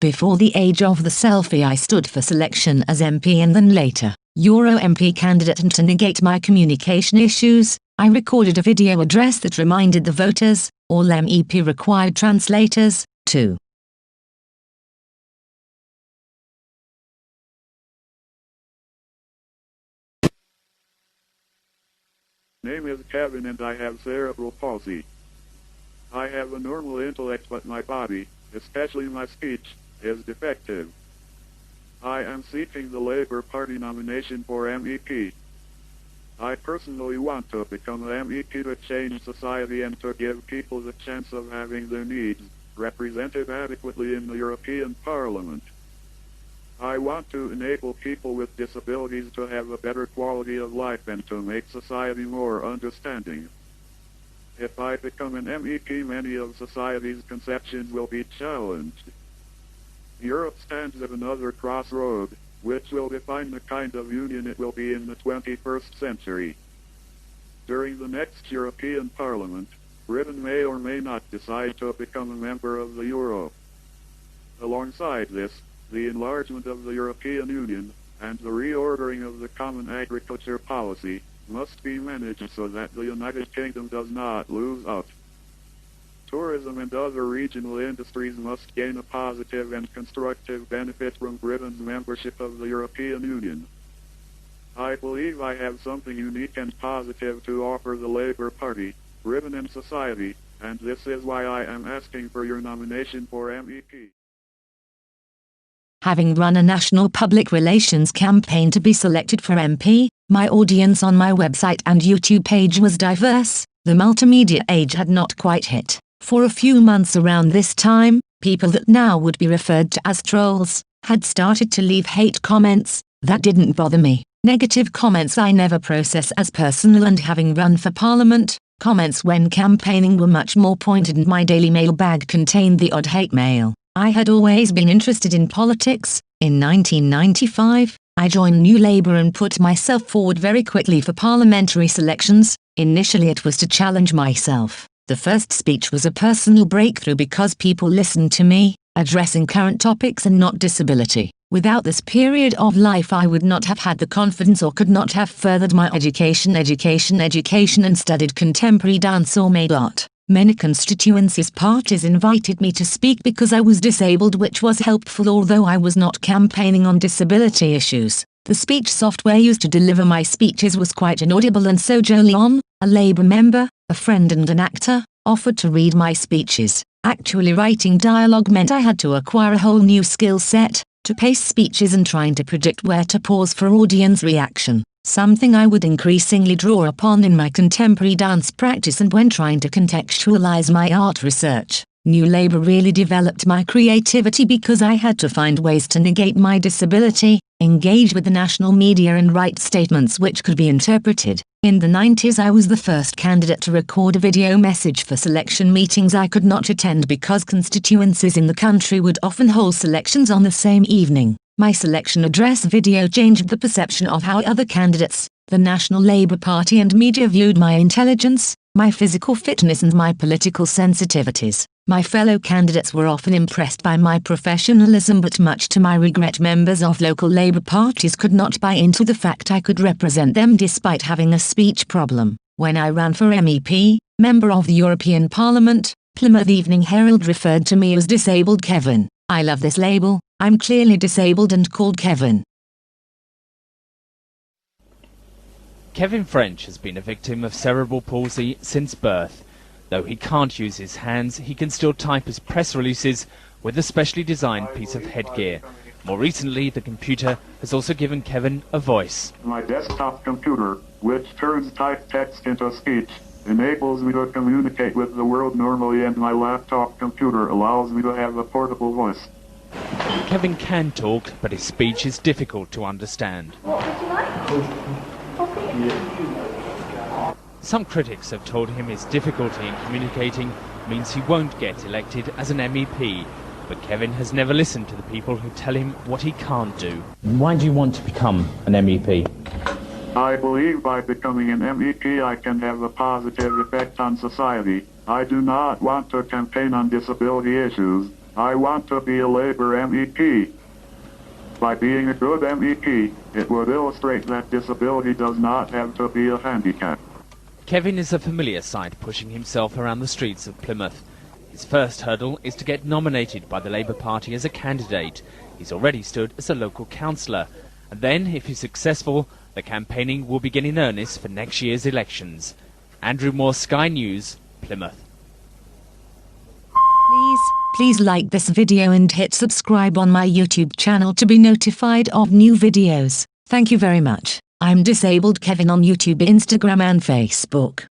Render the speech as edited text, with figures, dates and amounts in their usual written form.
Before the age of the selfie I stood for selection as MP and then later, Euro MP candidate, and to negate my communication issues, I recorded a video address that reminded the voters, all MEP required translators, too. My name is Kevin and I have cerebral palsy. I have a normal intellect but my body, especially my speech, is defective. I am seeking the Labour Party nomination for MEP. I personally want to become an MEP to change society and to give people the chance of having their needs represented adequately in the European Parliament. I want to enable people with disabilities to have a better quality of life and to make society more understanding. If I become an MEP, many of society's conceptions will be challenged. Europe stands at another crossroad, which will define the kind of union it will be in the 21st century. During the next European Parliament, Britain may or may not decide to become a member of the Euro. Alongside this, the enlargement of the European Union and the reordering of the common agriculture policy must be managed so that the United Kingdom does not lose out. Tourism and other regional industries must gain a positive and constructive benefit from Britain's membership of the European Union. I believe I have something unique and positive to offer the Labour Party, Britain and society, and this is why I am asking for your nomination for MEP. Having run a national public relations campaign to be selected for MP, my audience on my website and YouTube page was diverse. The multimedia age had not quite hit. For a few months around this time, people that now would be referred to as trolls had started to leave hate comments. That didn't bother me. Negative comments I never process as personal, and having run for Parliament, comments when campaigning were much more pointed, and my daily mailbag contained the odd hate mail. I had always been interested in politics. In 1995, I joined New Labour and put myself forward very quickly for parliamentary selections. Initially it was to challenge myself. The first speech was a personal breakthrough because people listened to me, addressing current topics and not disability. Without this period of life I would not have had the confidence or could not have furthered my education and studied contemporary dance or made art. Many constituencies parties invited me to speak because I was disabled, which was helpful although I was not campaigning on disability issues. The speech software used to deliver my speeches was quite inaudible, and so Jolyon, a Labour member, a friend and an actor, offered to read my speeches. Actually writing dialogue meant I had to acquire a whole new skill set, to pace speeches and trying to predict where to pause for audience reaction. Something I would increasingly draw upon in my contemporary dance practice and when trying to contextualize my art research. New Labour really developed my creativity because I had to find ways to negate my disability, engage with the national media and write statements which could be interpreted. In the 90s I was the first candidate to record a video message for selection meetings I could not attend because constituencies in the country would often hold selections on the same evening. My selection address video changed the perception of how other candidates, the National Labour Party and media viewed my intelligence, my physical fitness and my political sensitivities. My fellow candidates were often impressed by my professionalism, but much to my regret members of local Labour parties could not buy into the fact I could represent them despite having a speech problem. When I ran for MEP, member of the European Parliament, Plymouth Evening Herald referred to me as Disabledkevin. I love this label. I'm clearly disabled and called Kevin. Kevin French has been a victim of cerebral palsy since birth. Though he can't use his hands, he can still type his press releases with a specially designed piece of headgear. More recently, the computer has also given Kevin a voice. My desktop computer, which turns typed text into speech, enables me to communicate with the world normally, and my laptop computer allows me to have a portable voice. Kevin can talk, but his speech is difficult to understand. What would you like? Coffee? Some critics have told him his difficulty in communicating means he won't get elected as an MEP, but Kevin has never listened to the people who tell him what he can't do. Why do you want to become an MEP? I believe by becoming an MEP I can have a positive effect on society. I do not want to campaign on disability issues. I want to be a Labour MEP. By being a good MEP, it would illustrate that disability does not have to be a handicap. Kevin is a familiar sight pushing himself around the streets of Plymouth. His first hurdle is to get nominated by the Labour Party as a candidate. He's already stood as a local councillor. And then, if he's successful, the campaigning will begin in earnest for next year's elections. Andrew Moore, Sky News, Plymouth. Please like this video and hit subscribe on my YouTube channel to be notified of new videos. Thank you very much. I'm Disabled Kevin on YouTube, Instagram and Facebook.